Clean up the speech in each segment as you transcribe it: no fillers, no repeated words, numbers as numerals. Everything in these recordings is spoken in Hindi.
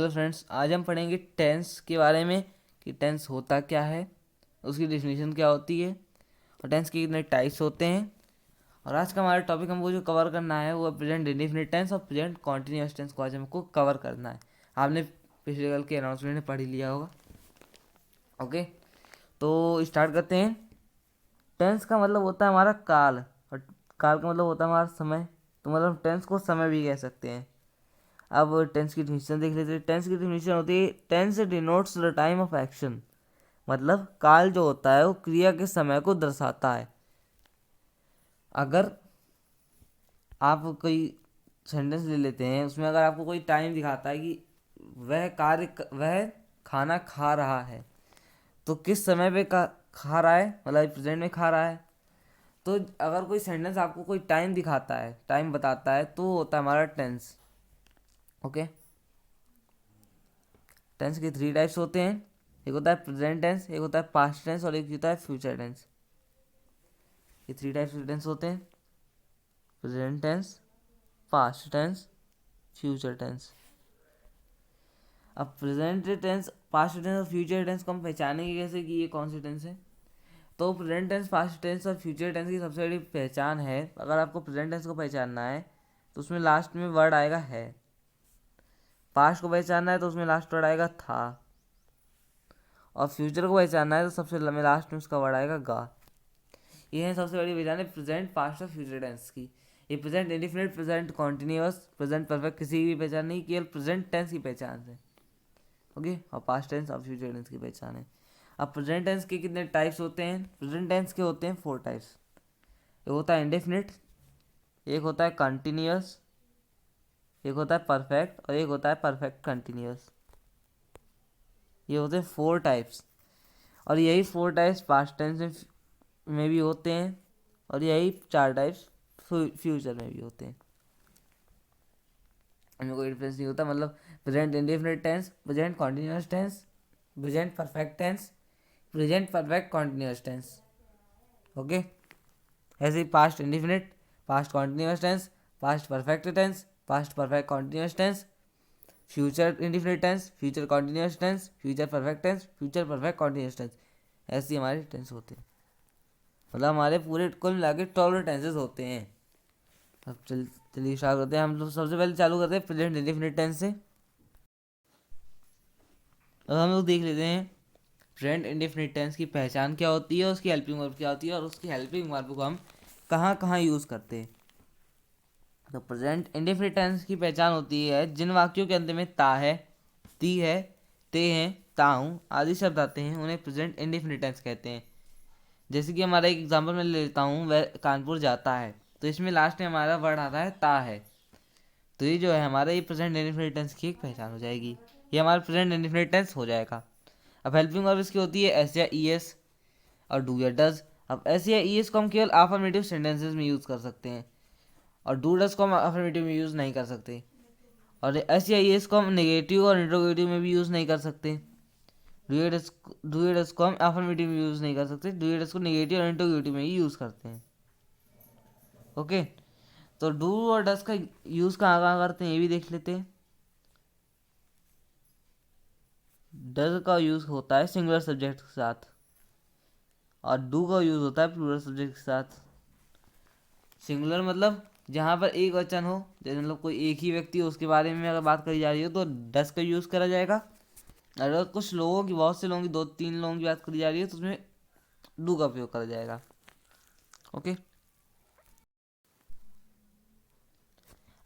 हेलो फ्रेंड्स, आज हम पढ़ेंगे टेंस के बारे में कि टेंस होता क्या है, उसकी डेफिनेशन क्या होती है और टेंस के कितने टाइप्स होते हैं। और आज का हमारा टॉपिक हमको जो कवर करना है वो प्रेजेंट इंडेफिनिट टेंस और प्रेजेंट कॉन्टिन्यूअस टेंस को आज हमको कवर करना है। आपने पिछले कल के अनाउंसमेंट में पढ़ ही लिया होगा। ओके, तो स्टार्ट करते हैं। टेंस का मतलब होता है हमारा काल, और काल का मतलब होता है हमारा समय। तो मतलब टेंस को समय भी कह सकते हैं। अब टेंस की डेफिनेशन देख लेते हैं। टेंस की डेफिनेशन होती है tense denotes the time of action. मतलब काल जो होता है वो क्रिया के समय को दर्शाता है। अगर आप कोई सेंटेंस ले लेते हैं, उसमें अगर आपको कोई टाइम दिखाता है कि वह खाना खा रहा है, तो किस समय पे खा रहा है, मतलब प्रेजेंट में खा रहा है। तो अगर कोई सेंटेंस आपको कोई टाइम दिखाता है, टाइम बताता है, तो वो होता है हमारा टेंस। ओके, टेंस के 3 टाइप्स होते हैं। एक होता है प्रेजेंट टेंस, एक होता है पास्ट टेंस और एक होता है फ्यूचर टेंस। ये 3 टाइप्स के टेंस होते हैं: present tense, past tense, future tense. अब प्रेजेंट टेंस, पास्ट टेंस और फ्यूचर टेंस को हम पहचानेंगे कैसे कि ये कौन से टेंस है। तो प्रेजेंट टेंस, पास्ट टेंस और फ्यूचर टेंस की सबसे बड़ी पहचान है, अगर आपको प्रेजेंट टेंस को पहचानना है तो उसमें लास्ट में वर्ड आएगा है। पास्ट को पहचानना है तो उसमें लास्ट वर्ड आएगा था। और फ्यूचर को पहचानना है तो सबसे लास्ट में उसका वर्ड आएगा गा। ये है सबसे बड़ी पहचान है प्रेजेंट, पास्ट और फ्यूचर टेंस की। ये present indefinite, present continuous, present perfect किसी की पहचान नहीं, केवल प्रेजेंट टेंस की पहचान है। ओके, और पास्ट टेंस और फ्यूचर टेंस की पहचान है। अब प्रेजेंट टेंस के कितने टाइप्स होते हैं? प्रेजेंट टेंस के होते हैं 4 टाइप्स। एक होता है इंडेफिनिट, एक होता है कंटिन्यूअस, एक होता है परफेक्ट और एक होता है परफेक्ट कंटिन्यूअस। ये होते हैं 4 टाइप्स। और यही 4 टाइप्स पास्ट टेंस में भी होते हैं और यही 4 टाइप्स फ्यूचर में भी होते हैं। इनमें कोई डिफरेंस नहीं होता। मतलब present indefinite tense, present continuous tense, present perfect tense, present perfect continuous tense. Okay, ऐसे ही past indefinite, past continuous tense, past perfect tense, past perfect continuous tense, future indefinite tense, future continuous tense, future perfect tense, future perfect continuous tense. ऐसे ही हमारे टेंस होते हैं। मतलब हमारे पूरे कुल मिला के 12 टेंसेज होते हैं। अब चलिए स्टार्ट करते हैं। हम लोग सबसे पहले चालू करते हैं प्रेजेंट इंडेफिनिट टेंस से। अब हम लोग देख लेते हैं प्रेजेंट इंडेफिनिट टेंस की पहचान क्या होती है, उसकी हेल्पिंग वर्ब क्या होती है और उसकी हेल्पिंग वर्ब को हम कहाँ कहाँ यूज़ करते हैं। तो प्रेजेंट इंडेफिनिट टेंस की पहचान होती है जिन वाक्यों के अंत में ता है, ती है, ते हैं, ताऊं आदि शब्द आते हैं उन्हें प्रेजेंट इंडेफिनिट टेंस कहते हैं। जैसे कि हमारा एक एग्जांपल मैं ले लेता हूँ, वह कानपुर जाता है, तो इसमें लास्ट में हमारा वर्ड आता है ता है। तो ये जो है हमारा ये प्रेजेंट इंडेफिनिट टेंस की एक पहचान हो जाएगी। ये हमारा प्रेजेंट इंडेफिनिट टेंस हो जाएगा। अब हेल्पिंग वर्ब इसकी होती है एस या ई एस और डू या डज। अब एस या ई एस को हम केवल अफर्मेटिव सेंटेंसेस में यूज़ कर सकते हैं और डू डज को हम अफर्मेटिव में यूज़ नहीं कर सकते। और एस या ई एस को हम नेगेटिव और इंट्रोगेटिव में भी यूज़ नहीं कर सकते। डू या डज को हम अफर्मेटिव में यूज़ नहीं कर सकते, डू या डज को नेगेटिव और इंट्रोगेटिव में ही यूज़ करते हैं। ओके, तो डू और डज का यूज़ कहाँ कहाँ करते हैं ये भी देख लेते हैं। डज का यूज़ होता है सिंगुलर सब्जेक्ट के साथ और डू का यूज़ होता है प्लूरल सब्जेक्ट के साथ। सिंगुलर मतलब जहाँ पर एक वचन हो, जैसे मतलब कोई एक ही व्यक्ति हो उसके बारे में अगर बात करी जा रही हो तो डज का यूज़ करा जाएगा। अगर कुछ लोगों की, बहुत से लोगों की, 2-3 लोगों की बात करी जा रही है तो उसमें डू का उपयोग करा जाएगा। ओके,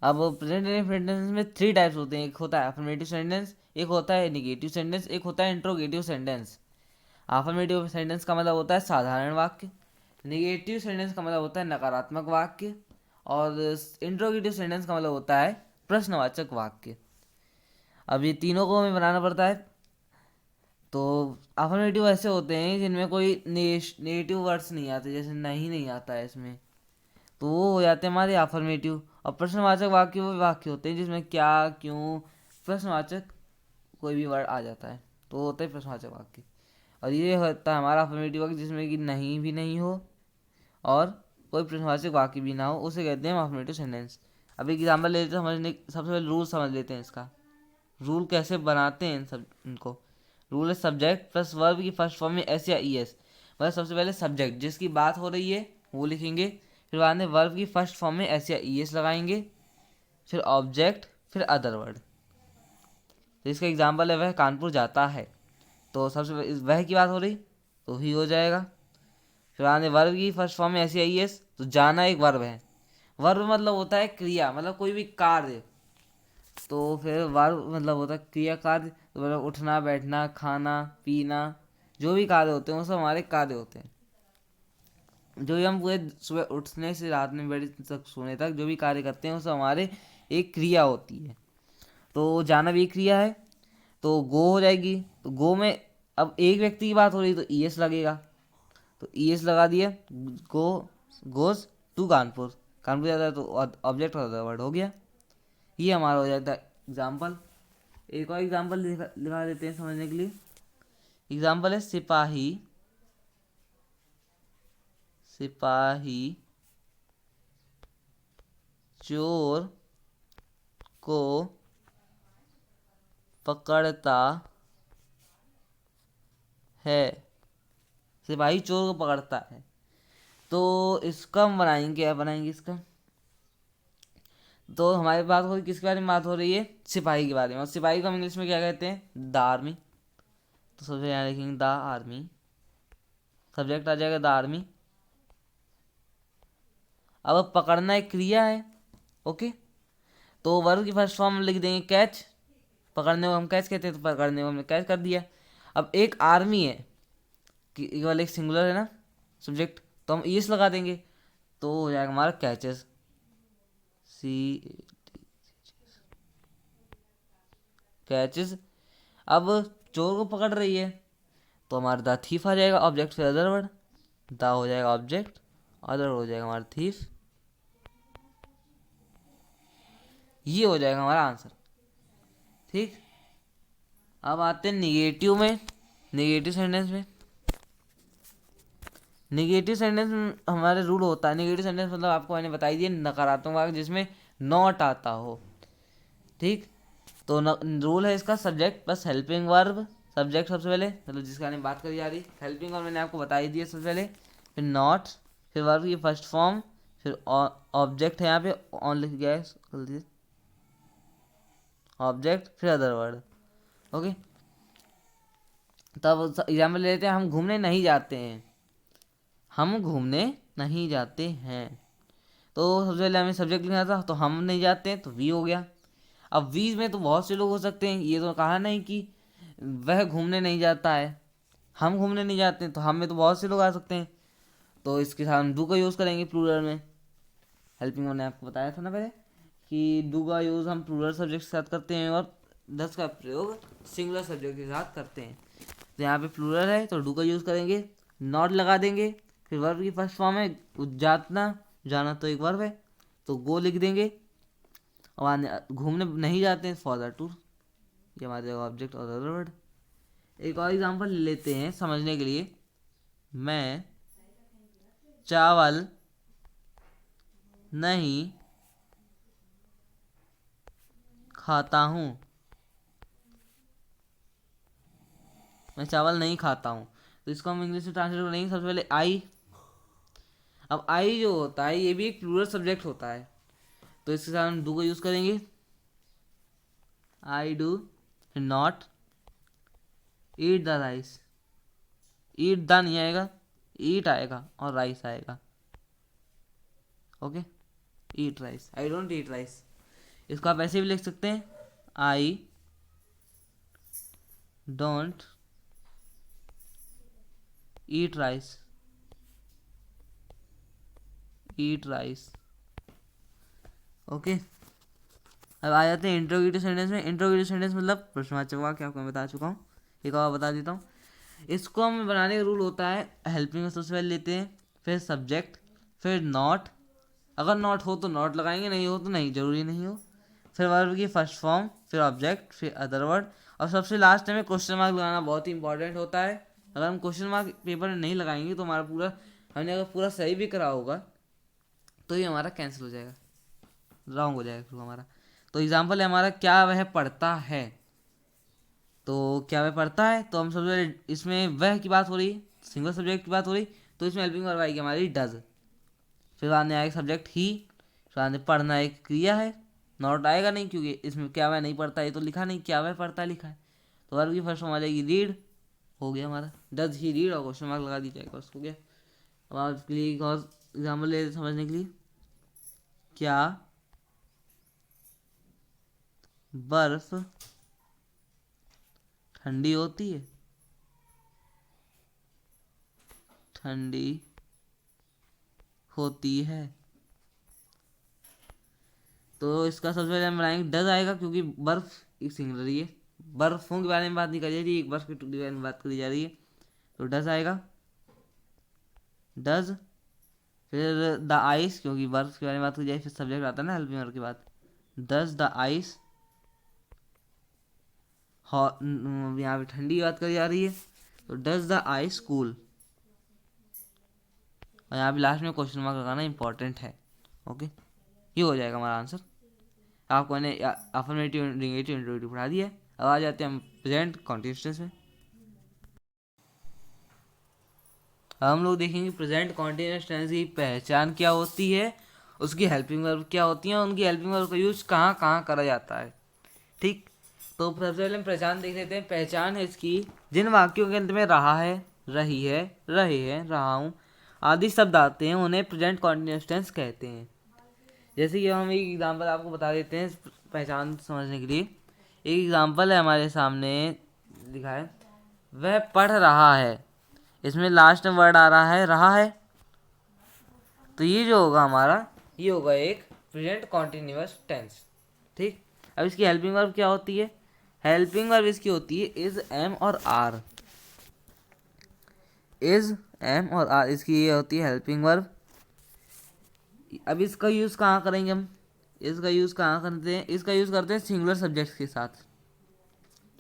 अब प्रेजेंट इंडेफिनिट टेंस में 3 टाइप्स होते हैं। एक होता है अफर्मेटिव सेंटेंस, एक होता है निगेटिव सेंटेंस, एक होता है इंट्रोगेटिव सेंटेंस। अफर्मेटिव सेंटेंस का मतलब होता है साधारण वाक्य, निगेटिव सेंटेंस का मतलब होता है नकारात्मक वाक्य और इंट्रोगेटिव सेंटेंस का मतलब होता है प्रश्नवाचक वाक्य। अब ये तीनों को हमें बनाना पड़ता है। तो अफर्मेटिव ऐसे होते हैं जिनमें कोई नेगेटिव वर्ड्स नहीं आते, जैसे नहीं आता है इसमें, तो वो हो जाते हैं हमारे अफर्मेटिव। और प्रश्नवाचक वाक्य वो वाक्य होते हैं जिसमें क्या, क्यों, प्रश्नवाचक कोई भी वर्ड आ जाता है, तो वो होते हैं प्रश्नवाचक वाक्य। और ये होता है हमारा अफर्मेटिव वाक्य जिसमें कि नहीं भी नहीं हो और कोई प्रश्नवाचक वाक्य भी ना हो, उसे कहते हैं अफर्मेटिव सेंटेंस। अब एक एग्जाम्पल ले लेते हैं, समझने सबसे पहले रूल समझ लेते हैं इसका। रूल कैसे बनाते हैं सब इनको। रूल है सब्जेक्ट प्लस वर्ब की फर्स्ट फॉर्म में एस या ई एस। मतलब सबसे पहले सब्जेक्ट जिसकी बात हो रही है वो लिखेंगे, फिर बाद में वर्ब की फर्स्ट फॉर्म में एस या ई एस लगाएंगे, फिर ऑब्जेक्ट, फिर अदर वर्ड। तो इसका एग्जाम्पल है वह कानपुर जाता है, तो सबसे वह की बात हो रही तो ही हो जाएगा। फिर आने वर्ब की फर्स्ट फॉर्म में एस या ई एस, तो जाना एक वर्ब है। वर्ब मतलब होता है क्रिया, मतलब कोई भी कार्य। तो फिर वर्ब मतलब होता है क्रिया कार्य, तो मतलब उठना बैठना खाना पीना, जो भी कार्य होते हैं वो सब हमारे कार्य होते हैं। जो भी हम पूरे सुबह उठने से रात में बैठ तक सोने तक जो भी कार्य करते हैं वो सब हमारे एक क्रिया होती है। तो जाना भी एक क्रिया है, तो गो हो जाएगी। तो गो में अब एक व्यक्ति की बात हो रही तो ई एस लगेगा, तो ई एस लगा दिया। गो, गोज टू कानपुर, कानपुर जाता है तो ऑब्जेक्ट और वर्ड हो गया। ये हमारा हो जाता है एग्जाम्पल। एक और एग्जाम्पल लिखा देते हैं समझने के लिए। एग्जाम्पल है सिपाही, सिपाही चोर को पकड़ता है, सिपाही चोर को पकड़ता है। तो इसका हम बनाएंगे, क्या बनाएंगे इसका। तो हमारी बात हो रही किसके बारे में बात हो रही है, सिपाही के बारे में। और सिपाही को हम इंग्लिश में क्या कहते हैं, द आर्मी। तो सबसे यहाँ लिखेंगे द आर्मी, सब्जेक्ट आ जाएगा द आर्मी। अब पकड़ना एक क्रिया है, ओके। तो वर्ब की फर्स्ट फॉर्म लिख देंगे कैच, पकड़ने को हम कैच कहते हैं, तो पकड़ने को हमने कैच कर दिया। अब एक आर्मी है, केवल एक सिंगुलर है ना सब्जेक्ट, तो हम ईएस लगा देंगे, तो हो जाएगा हमारा कैचेस, सी कैचेस। अब चोर को पकड़ रही है तो हमारा द थीफ आ जाएगा, ऑब्जेक्ट फिर अदर वर्ड, द हो जाएगा ऑब्जेक्ट, अदर हो जाएगा हमारा थीफ। ये हो जाएगा हमारा आंसर, ठीक। अब आते हैं निगेटिव में, निगेटिव सेंटेंस में। निगेटिव सेंटेंस में हमारे रूल होता है, निगेटिव सेंटेंस मतलब आपको मैंने बताई दिया नकारात्मक वाक्य जिसमें नॉट आता हो, ठीक। तो रूल है इसका subject plus helping verb. Subject सबसे पहले मतलब जिसका मैंने बात करी जा रही, हेल्पिंग वर्ब मैंने आपको बताई दी है सबसे पहले, फिर नॉट, फिर वर्ब की फर्स्ट फॉर्म, फिर ऑब्जेक्ट है यहाँ पे ऑन लिख गया है, ऑब्जेक्ट फिर अदर वर्ड, ओके। तब एग्जाम्पल लेते हैं, हम घूमने नहीं जाते हैं, हम घूमने नहीं जाते हैं। तो सबसे पहले हमें सब्जेक्ट लिखना था, तो हम नहीं जाते हैं तो वी हो गया। अब वी में तो बहुत से लोग हो सकते हैं, ये तो कहा नहीं कि वह घूमने नहीं जाता है, हम घूमने नहीं जाते हैं, तो हम में तो बहुत से लोग आ सकते हैं। तो इसके साथ हम डू का यूज़ करेंगे प्लूरल में। हेल्पिंग मैंने आपको बताया था ना पहले कि डू का यूज़ हम प्लूरल सब्जेक्ट के साथ करते हैं और दस का प्रयोग सिंगुलर सब्जेक्ट के साथ करते हैं। तो यहाँ पे प्लूरल है तो डू का यूज़ करेंगे, नॉट लगा देंगे, फिर वर्ब की फर्स्ट फॉर्म है जातना, जाना तो एक वर्ब है तो गो लिख देंगे। और आने घूमने नहीं जाते हैं फॉर द टूर, ये हमारे जगह ऑब्जेक्ट और अदर वर्ड। एक और एग्जांपल लेते हैं समझने के लिए, मैं चावल नहीं खाता हूँ, मैं चावल नहीं खाता हूँ। तो इसको हम इंग्लिश में ट्रांसलेट करेंगे सबसे पहले आई। अब आई जो होता है ये भी एक प्लूरल सब्जेक्ट होता है, तो इसके साथ हम डू का यूज़ करेंगे, I do, not eat the rice, eat the नहीं आएगा, ईट आएगा और राइस आएगा, okay. Eat rice, I don't eat rice. इसको आप ऐसे भी लिख सकते हैं, I don't eat rice, eat rice, okay. अब आ जाते हैं इंट्रोगेटिव सेंटेंस में। इंट्रोगेटिव सेंटेंस मतलब प्रश्नवाचक वाक्य, आपको मैं बता चुका हूँ, एक और बता देता हूँ। इसको हम बनाने का रूल होता है, हेल्पिंग में सबसे पहले लेते हैं, फिर सब्जेक्ट, फिर नॉट, अगर नॉट हो तो नॉट लगाएंगे, नहीं हो तो नहीं, जरूरी नहीं हो, फिर वर्ब की फर्स्ट फॉर्म, फिर ऑब्जेक्ट, फिर अदर वर्ड, और सबसे लास्ट में क्वेश्चन मार्क लगाना बहुत ही इंपॉर्टेंट होता है। अगर हम क्वेश्चन मार्क पेपर में नहीं लगाएंगे तो हमारा पूरा, हमने अगर पूरा सही भी करा होगा तो ये हमारा कैंसिल हो जाएगा, रॉन्ग हो जाएगा फिर हमारा। तो एग्जाम्पल है हमारा, क्या वह पढ़ता है, तो क्या वह पढ़ता है, तो हम सबसे पहले इसमें वह की बात हो रही है, सिंगल सब्जेक्ट की बात हो रही, तो इसमें हेल्पिंग वर्ब आएगी हमारी डज। फिर बाद में आएगा सब्जेक्ट ही, फिर बाद में पढ़ना एक क्रिया है, नॉट आएगा नहीं क्योंकि इसमें क्या वह नहीं पढ़ता, ये तो लिखा नहीं, क्या वह पढ़ता लिखा है। तो वर्ब की फर्स्ट फॉर्म आ जाएगी रीड, हो गया हमारा, डज ही रीड, और क्वेश्चन मार्क लगा दी जाएगा, बस हो गया। अब आपके लिए एक और एग्जाम्पल ले समझने के लिए, क्या बर्फ ठंडी होती है, ठंडी होती है। तो इसका सबसे पहले हम बनाएंगे डज आएगा, क्योंकि बर्फ एक सिंगुलर ही है, बर्फों के बारे में बात नहीं करी जा रही, एक बर्फ के टुकड़े के बारे में बात करी जा रही है, तो डज आएगा, डज। फिर द आइस, क्योंकि बर्फ के बारे में बात करी जाए, फिर सब्जेक्ट आता है ना हेल्पिंग वर्ब के बाद, डज द आइस, यहाँ पे ठंडी की बात करी जा रही है, तो डज द आइस कूल, और यहाँ पे लास्ट में क्वेश्चन मार्क लगाना इंपॉर्टेंट है। ओके, ये हो जाएगा हमारा आंसर। आपको मैंने अफर्मेटिव, नेगेटिव, इंट्रोगेटिव पढ़ा दिया है। अब आ जाते हैं हम प्रेजेंट कॉन्टिन्यूअस में। अब हम लोग देखेंगे प्रेजेंट कॉन्टिन्यूअस टेंस की पहचान क्या होती है, उसकी हेल्पिंग वर्ब क्या होती है, उनकी हेल्पिंग वर्ब का यूज कहाँ कहाँ करा जाता है। ठीक, तो सबसे पहले हम पहचान देख लेते हैं। पहचान है इसकी, जिन वाक्यों के अंत में रहा है, रही है, रहे हैं, रहा हूँ आदि शब्द आते हैं, उन्हें प्रेजेंट कॉन्टिन्यूअस टेंस कहते हैं। जैसे कि हम एक एग्जांपल आपको बता देते हैं पहचान समझने के लिए। एक एग्जांपल है हमारे सामने लिखा है, वह पढ़ रहा है, इसमें लास्ट में वर्ड आ रहा है रहा है, तो ये जो होगा हमारा, ये होगा एक प्रेजेंट कॉन्टिन्यूअस टेंस। ठीक, अब इसकी हेल्पिंग वर्ब क्या होती है, हेल्पिंग वर्ब इसकी होती है इज, एम और आर, इज, एम और आर, इसकी ये होती है हेल्पिंग वर्ब। अब इसका यूज़ कहाँ करेंगे हम, इसका यूज़ कहाँ करते हैं, इसका यूज़ करते हैं सिंगुलर सब्जेक्ट के साथ,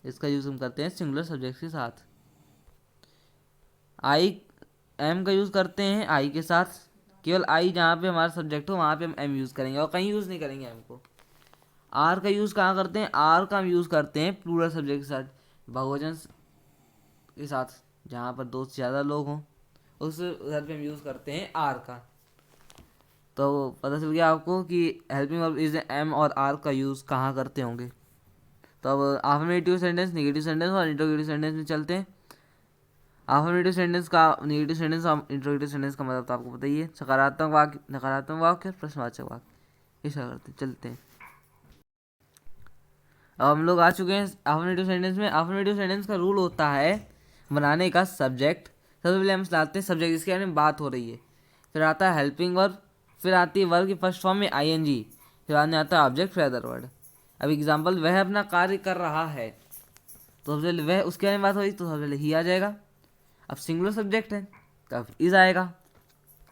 इसका यूज़ हम करते हैं सिंगुलर सब्जेक्ट के साथ। आई, एम का यूज़ करते हैं आई के साथ, केवल आई जहाँ पे हमारा सब्जेक्ट हो वहाँ पे हम एम यूज़ करेंगे और कहीं यूज़ नहीं करेंगे एम को। आर का यूज़ कहाँ करते हैं, आर का हम यूज़ करते हैं प्लूरल सब्जेक्ट के साथ, बहुवचन के साथ, जहाँ पर दो से ज़्यादा लोग हों उस उधर पे हम यूज़ करते हैं आर का। तो पता चल गया आपको कि हेल्पिंग वर्ब इज एम और आर का यूज़ कहाँ करते होंगे। तो अब अफर्मेटिव सेंटेंस, नेगेटिव सेंटेंस और इंट्रोगेटिव सेंटेंस में चलते हैं। अफर्मेटिव सेंटेंस का, नेगेटिव सेंटेंस और इंट्रोगेटिव सेंटेंस का मतलब तो आपको पता ही है, सकारात्मक वाक्य, नकारात्मक वाक्य, प्रश्नवाचक वाक्य, ऐसा करते चलते हैं। अब हम लोग आ चुके हैं अफर्मेटिव सेंटेंस में। अफर्मेटिव सेंटेंस का रूल होता है बनाने का सब्जेक्ट, सबसे पहले हम लाते हैं सब्जेक्ट जिसके बारे में बात हो रही है, फिर आता है हेल्पिंग वर्ब, फिर आती है वर्ब की फर्स्ट फॉर्म में आईएनजी, फिर बाद में आता है ऑब्जेक्ट, फिर अदर वर्ड। अब एग्जांपल, वह अपना कार्य कर रहा है, तो सबसे पहले वह, उसके बारे में बात हो रही तो सबसे पहले ही आ जाएगा। अब सिंगुलर सब्जेक्ट है तब इज आएगा,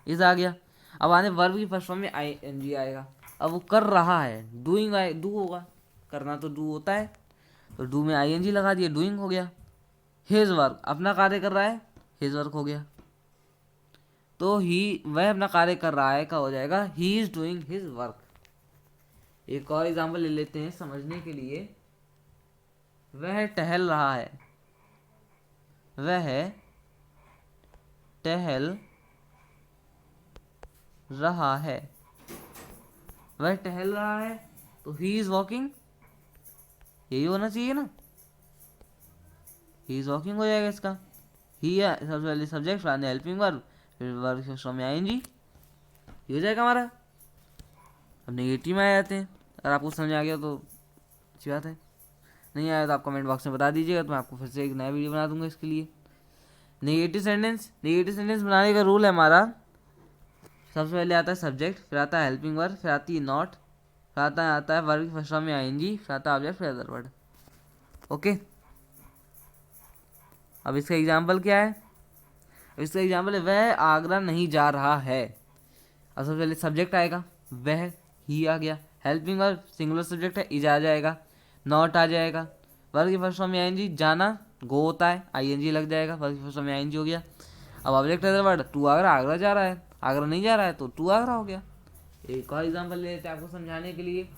इज आ गया। अब आने वर्ब की फर्स्ट फॉर्म में आईएनजी आएगा, अब वो कर रहा है, डूइंग आए, डू होगा, करना तो डू होता है, तो डू में आईएनजी लगा दिया, डूइंग हो गया। हिज वर्क, अपना कार्य कर रहा है, हिज वर्क हो गया। तो ही, वह अपना कार्य कर रहा है का हो जाएगा he is doing his work. एक और एग्जांपल ले लेते हैं समझने के लिए, वह टहल रहा है, वह टहल रहा है, वह टहल रहा है, तो ही इज वॉकिंग, यही होना चाहिए ना, ही इज वॉकिंग हो जाएगा इसका। ही है सबसे पहले सब्जेक्ट, फिर हेल्पिंग वर्ब, फिर वर्ब के फॉर्म में आएंगी, ये हो जाएगा हमारा। अब नेगेटिव में आ जाते हैं, अगर आपको समझ आ गया तो अच्छी बात है, नहीं आया तो आप कमेंट बॉक्स में बता दीजिएगा, तो मैं आपको फिर से एक नया वीडियो बना दूंगा इसके लिए। नेगेटिव सेंटेंस, नेगेटिव सेंटेंस बनाने का रूल है हमारा, सबसे पहले आता है सब्जेक्ट, फिर आता है हेल्पिंग वर्ब, फिर आती है नॉट, फिर आता है वर्ब की फर्स्ट फॉर्म में आईएनजी, फिर आता है ऑब्जेक्ट, फिर अदर वर्ड। ओके, अब इसका एग्जाम्पल क्या है, अब इसका एग्जाम्पल है, वह आगरा नहीं जा रहा है। अब सबसे पहले सब्जेक्ट आएगा, वह, ही आ गया, हेल्पिंग वर्ब सिंगुलर सब्जेक्ट है, इज आ जाएगा, नॉट आ जाएगा, वर्ब की फर्स्ट फॉर्म में आईएनजी, जाना गो होता है, आईएनजी लग जाएगा, वर्ब की फर्स्ट फॉर्म में आईएनजी हो गया। अब object other word, to Agra, Agra जा रहा है, आगरा नहीं जा रहा है तो टू आगरा हो गया। एक और एग्जाम्पल ले लेते हैं आपको समझाने के लिए,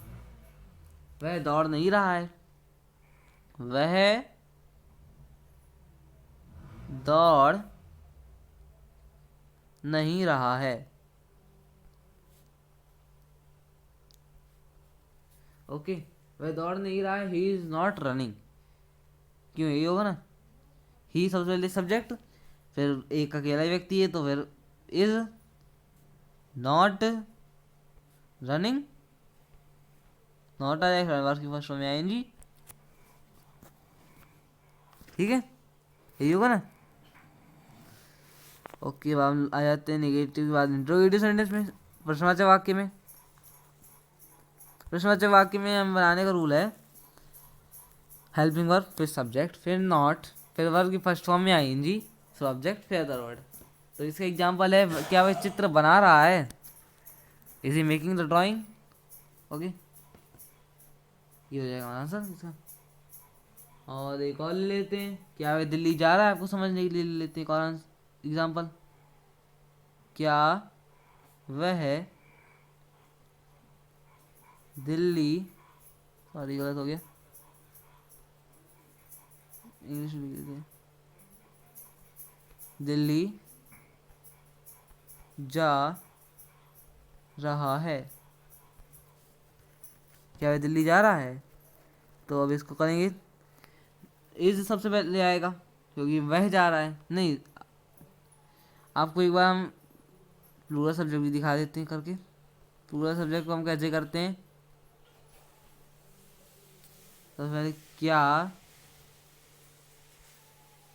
वह दौड़ नहीं रहा है, वह दौड़ नहीं रहा है। ओके, वह दौड़ नहीं रहा है, ही इज नॉट रनिंग। क्यों, यही होगा ना, ही सबसे पहले सब्जेक्ट, फिर एक अकेला व्यक्ति है तो फिर इज नॉट रनिंग, नॉट आ जाएगा वर्ब की फर्स्ट फॉर्म में आईएनजी। ठीक है, यही होगा ना। ओके, अब हम आ जाते हैं नेगेटिव के बाद इंट्रोगेटिव सेंटेंस में, प्रश्नवाचक वाक्य में। प्रश्नवाचक वाक्य में हम बनाने का रूल है हेल्पिंग वर्ब, फिर सब्जेक्ट, फिर नॉट, फिर वर्ब की फर्स्ट फॉर्म में आईएनजी, फिर ऑब्जेक्ट, फिर अदर वर्ड। तो इसका एग्जांपल है, क्या वह चित्र बना रहा है, is he making the drawing. Okay, ये हो जाएगा आंसर इसका। और एक और ले लेते हैं, क्या वह दिल्ली जा रहा है, आपको समझने के लिए ले लेते हैं एक और एग्जाम्पल। क्या वह दिल्ली, सॉरी गलत हो गया, इंग्लिश में लिख देते हैं, दिल्ली जा रहा है। क्या वह दिल्ली जा रहा है, तो अब इसको करेंगे, इज सबसे पहले आएगा क्योंकि वह जा रहा है। नहीं, आपको एक बार हम प्लूरल सब्जेक्ट भी दिखा देते हैं करके। प्लूरल सब्जेक्ट को हम कैसे करते हैं, सबसे पहले क्या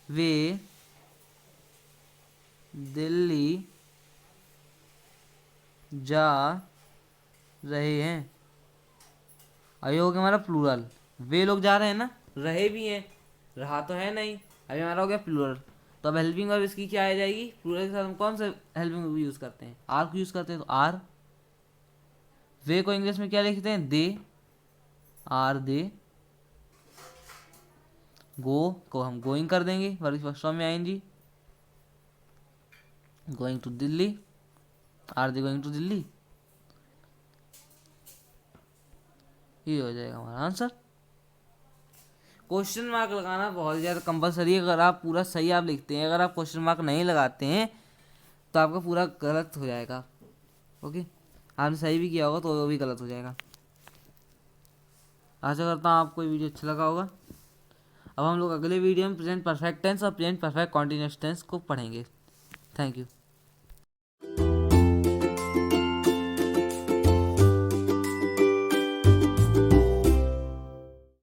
वे दिल्ली जा रहे हैं। अभी हो गया हमारा प्लूरल, वे लोग जा रहे हैं ना, रहे भी हैं, रहा तो है नहीं, अभी हमारा हो गया प्लूरल। तो अब हेल्पिंग वर्ब इसकी क्या आ जाएगी, प्लूरल के साथ हम कौन सा हेल्पिंग वर्ब यूज़ करते हैं, आर को यूज़ करते हैं, तो आर। वे को इंग्लिश में क्या लिखते हैं, दे, आर दे। गो को हम गोइंग कर देंगे, वर्ब फर्स्ट फॉर्म में आएंगी, going to Delhi, are they going to Delhi. ये हो जाएगा हमारा आंसर। क्वेश्चन मार्क लगाना बहुत ज़्यादा कंपलसरी है, अगर आप पूरा सही आप लिखते हैं, अगर आप क्वेश्चन मार्क नहीं लगाते हैं तो आपका पूरा गलत हो जाएगा। ओके, आपने सही भी किया होगा तो वो भी गलत हो जाएगा। आशा करता हूँ आपको ये वीडियो अच्छा लगा होगा। अब हम लोग अगले वीडियो में प्रेजेंट परफेक्ट टेंस और प्रेजेंट परफेक्ट कॉन्टिन्यूअस टेंस को पढ़ेंगे। Thank you.